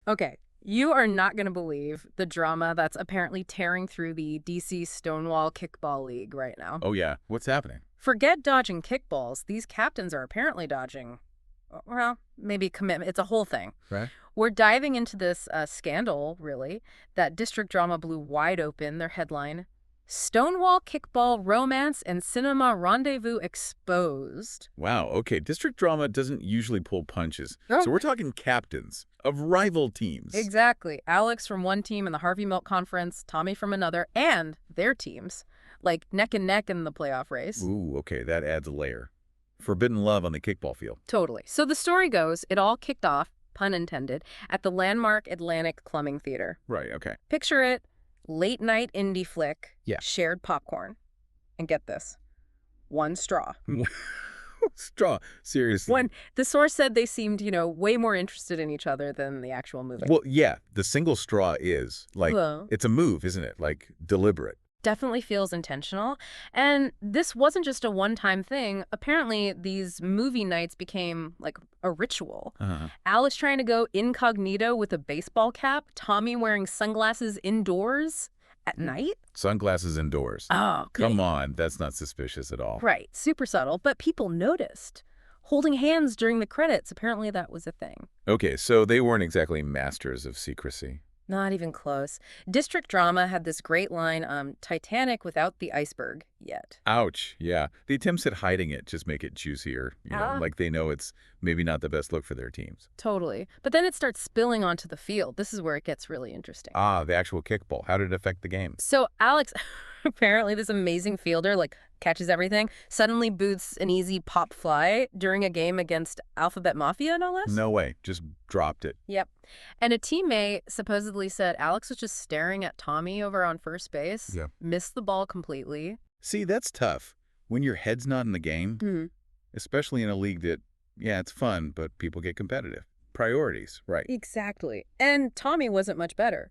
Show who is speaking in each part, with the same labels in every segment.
Speaker 1: Okay, you are not going to believe the drama that's apparently tearing through the DC Stonewall Kickball League right now.
Speaker 2: Oh, yeah. What's happening?
Speaker 1: Forget dodging kickballs. These captains are apparently dodging, well, maybe commitment. It's a whole thing.
Speaker 2: Right.
Speaker 1: We're diving into this scandal, really, that District Drama blew wide open. Their headline, Stonewall Kickball Romance and Cinema Rendezvous Exposed.
Speaker 2: Wow. Okay. District drama doesn't usually pull punches.
Speaker 1: Oh.
Speaker 2: So we're talking captains of rival teams.
Speaker 1: Exactly. Alex from one team in the Harvey Milk Conference, Tommy from another, and their teams, like neck and neck in the playoff race.
Speaker 2: Ooh, okay. That adds a layer. Forbidden love on the kickball field.
Speaker 1: Totally. So the story goes, it all kicked off, pun intended, at the landmark Atlantic Plumbing Theater.
Speaker 2: Right. Okay.
Speaker 1: Picture it, late night indie flick,
Speaker 2: Yeah.
Speaker 1: shared popcorn. And get this, one straw.
Speaker 2: Straw. Seriously.
Speaker 1: The source said they seemed, way more interested in each other than the actual movie.
Speaker 2: Well, yeah. The single straw is like,
Speaker 1: Well,
Speaker 2: it's a move, isn't it? Like deliberate.
Speaker 1: definitely feels intentional. And this wasn't just a one-time thing. Apparently, these movie nights became like a ritual. Alex trying to go incognito with a baseball cap, Tommy wearing sunglasses indoors at night.
Speaker 2: Sunglasses indoors.
Speaker 1: Oh,
Speaker 2: Come on. That's not suspicious at all.
Speaker 1: Right, super subtle, but people noticed. Holding hands during the credits, apparently that was a thing.
Speaker 2: Okay, so they weren't exactly masters of secrecy.
Speaker 1: Not even close. District Drama had this great line, Titanic without the iceberg yet.
Speaker 2: Ouch. Yeah. The attempts at hiding it just make it juicier. Like they know it's maybe not the best look for their teams.
Speaker 1: Totally. But then it starts spilling onto the field. This is where it gets really interesting.
Speaker 2: Ah, the actual kickball. How did it affect the game?
Speaker 1: So Alex, apparently this amazing fielder, catches everything, suddenly boots an easy pop fly during a game against Alphabet Mafia, no less?
Speaker 2: No way. Just dropped it.
Speaker 1: Yep. And a teammate supposedly said Alex was just staring at Tommy over on first base,
Speaker 2: Yeah.
Speaker 1: missed the ball completely.
Speaker 2: See, that's tough. When your head's not in the game,
Speaker 1: Hmm.
Speaker 2: especially in a league that, yeah, it's fun, but people get competitive. Priorities, right.
Speaker 1: Exactly. And Tommy wasn't much better.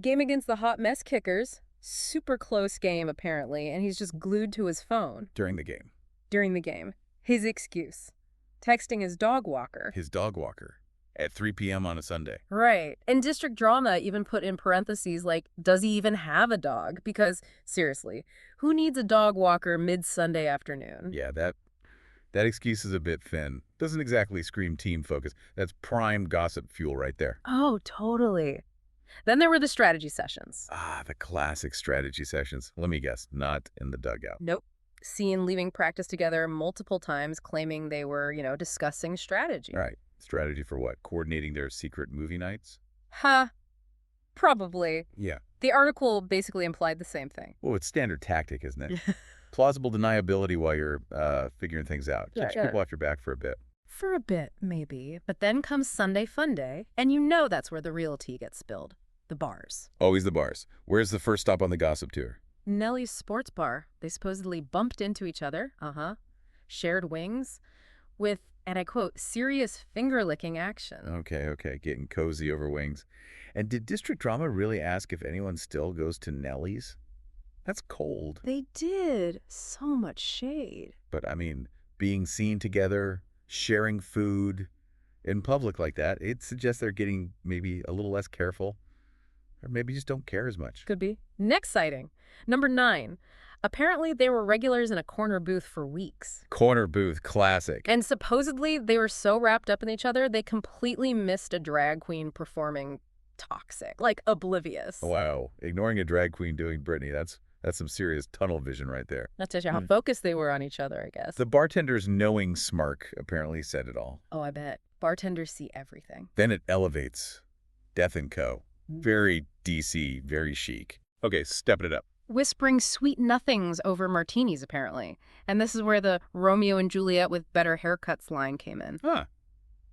Speaker 1: Game against the Hot Mess Kickers, super close game apparently, and he's just glued to his phone
Speaker 2: During the game.
Speaker 1: during the game. His excuse, texting his dog walker.
Speaker 2: His dog walker at 3 p.m. on a Sunday.
Speaker 1: Right. And District Drama even put in parentheses does he even have a dog? Because, seriously, who needs a dog walker mid-Sunday afternoon?
Speaker 2: Yeah, that excuse is a bit thin. Doesn't exactly scream team focus. That's prime gossip fuel right there.
Speaker 1: Oh, totally. Then there were the strategy sessions.
Speaker 2: Ah, the classic strategy sessions. Let me guess, not in the dugout.
Speaker 1: Nope. Seen leaving practice together multiple times, claiming they were, discussing strategy.
Speaker 2: Right. Strategy for what? Coordinating their secret movie nights?
Speaker 1: Huh. Probably.
Speaker 2: Yeah.
Speaker 1: The article basically implied the same thing.
Speaker 2: Well, it's standard tactic, isn't it? Plausible deniability while you're figuring things out. Keeps people off your back for a bit.
Speaker 1: For a bit, maybe. But then comes Sunday Fun Day, and that's where the real tea gets spilled. The bars.
Speaker 2: Always the bars. Where's the first stop on the gossip tour?
Speaker 1: Nellie's sports bar. They supposedly bumped into each other. Shared wings with, and I quote, serious finger-licking action.
Speaker 2: Okay. Getting cozy over wings. And did District Drama really ask if anyone still goes to Nellie's? That's cold.
Speaker 1: They did. So much shade.
Speaker 2: But, I mean, being seen together, sharing food in public like that, it suggests they're getting maybe a little less careful. Or maybe just don't care as much.
Speaker 1: Could be. Next sighting. Number 9. Apparently, they were regulars in a corner booth for weeks.
Speaker 2: Corner booth, classic.
Speaker 1: And supposedly, they were so wrapped up in each other, they completely missed a drag queen performing Toxic. Oblivious.
Speaker 2: Wow. Ignoring a drag queen doing Britney, that's some serious tunnel vision right there.
Speaker 1: Not to show how focused they were on each other, I guess.
Speaker 2: The bartender's knowing smirk apparently said it all.
Speaker 1: Oh, I bet. Bartenders see everything.
Speaker 2: Then it elevates. Death & Co. Very DC, very chic. Okay, stepping it up.
Speaker 1: Whispering sweet nothings over martinis, apparently. And this is where the Romeo and Juliet with better haircuts line came in.
Speaker 2: Huh.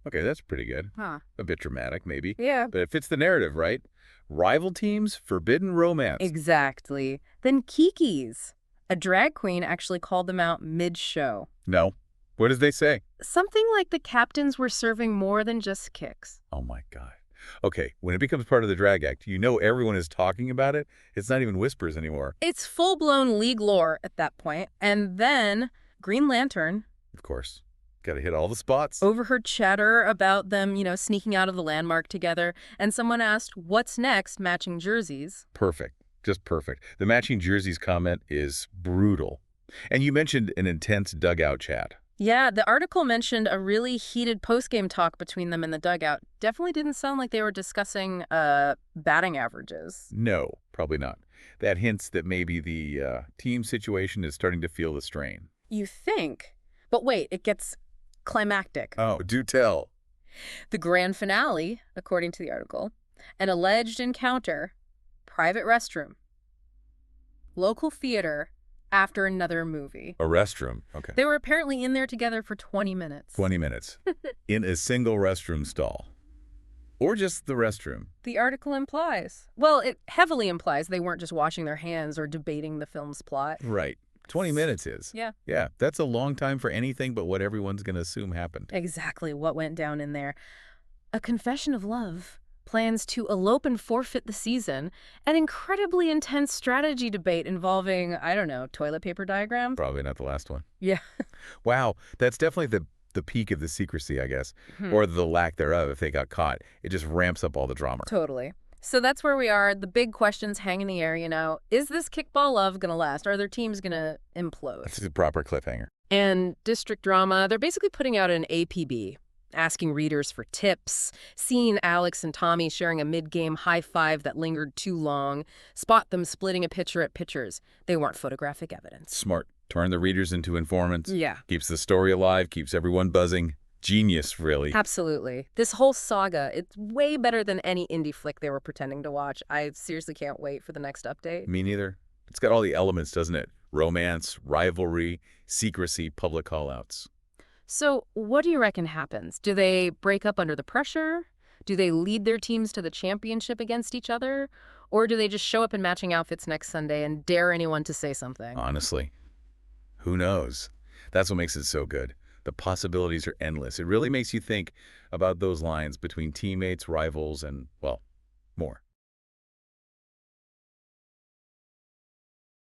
Speaker 2: Okay, that's pretty good.
Speaker 1: Huh.
Speaker 2: A bit dramatic, maybe.
Speaker 1: Yeah.
Speaker 2: But it fits the narrative, right? Rival teams, forbidden romance.
Speaker 1: Exactly. Then Kiki's. A drag queen actually called them out mid-show.
Speaker 2: No. What did they say?
Speaker 1: Something like the captains were serving more than just kicks.
Speaker 2: Oh, my God. Okay, when it becomes part of the drag act, everyone is talking about it. It's not even whispers anymore.
Speaker 1: It's full-blown league lore at that point. And then Green Lantern.
Speaker 2: Of course. Got to hit all the spots.
Speaker 1: Overheard chatter about them, sneaking out of the landmark together, and someone asked, what's next, matching jerseys?
Speaker 2: Perfect. Just perfect. The matching jerseys comment is brutal. And you mentioned an intense dugout chat.
Speaker 1: Yeah, the article mentioned a really heated postgame talk between them in the dugout. Definitely didn't sound like they were discussing batting averages.
Speaker 2: No, probably not. That hints that maybe the team situation is starting to feel the strain.
Speaker 1: You think? But wait, it gets climactic.
Speaker 2: Oh, do tell.
Speaker 1: The grand finale, according to the article, an alleged encounter, private restroom, local theater, after another movie.
Speaker 2: A restroom. Okay.
Speaker 1: They were apparently in there together for 20 minutes.
Speaker 2: 20 minutes. In a single restroom stall. Or just the restroom.
Speaker 1: The article implies. Well, it heavily implies they weren't just washing their hands or debating the film's plot.
Speaker 2: Right. 20 minutes is.
Speaker 1: Yeah.
Speaker 2: Yeah, that's a long time for anything but what everyone's going to assume happened.
Speaker 1: Exactly what went down in there. A confession of love, plans to elope and forfeit the season, an incredibly intense strategy debate involving, I don't know, toilet paper diagrams?
Speaker 2: Probably not the last one.
Speaker 1: Yeah.
Speaker 2: Wow, that's definitely the peak of the secrecy, I guess, or the lack thereof if they got caught. It just ramps up all the drama.
Speaker 1: Totally. So that's where we are. The big questions hang in the air, Is this kickball love going to last? Are their teams going to implode?
Speaker 2: This is a proper cliffhanger.
Speaker 1: And district drama, they're basically putting out an APB, asking readers for tips, seeing Alex and Tommy sharing a mid-game high five that lingered too long, spot them splitting a pitcher at pitchers. They weren't photographic evidence.
Speaker 2: Smart. Turn the readers into informants.
Speaker 1: Yeah.
Speaker 2: Keeps the story alive, keeps everyone buzzing. Genius, really.
Speaker 1: Absolutely. This whole saga, it's way better than any indie flick they were pretending to watch. I seriously can't wait for the next update.
Speaker 2: Me neither. It's got all the elements, doesn't it? Romance, rivalry, secrecy, public call-outs.
Speaker 1: So what do you reckon happens? Do they break up under the pressure? Do they lead their teams to the championship against each other? Or do they just show up in matching outfits next Sunday and dare anyone to say something?
Speaker 2: Honestly, who knows? That's what makes it so good. The possibilities are endless. It really makes you think about those lines between teammates, rivals, and, well, more.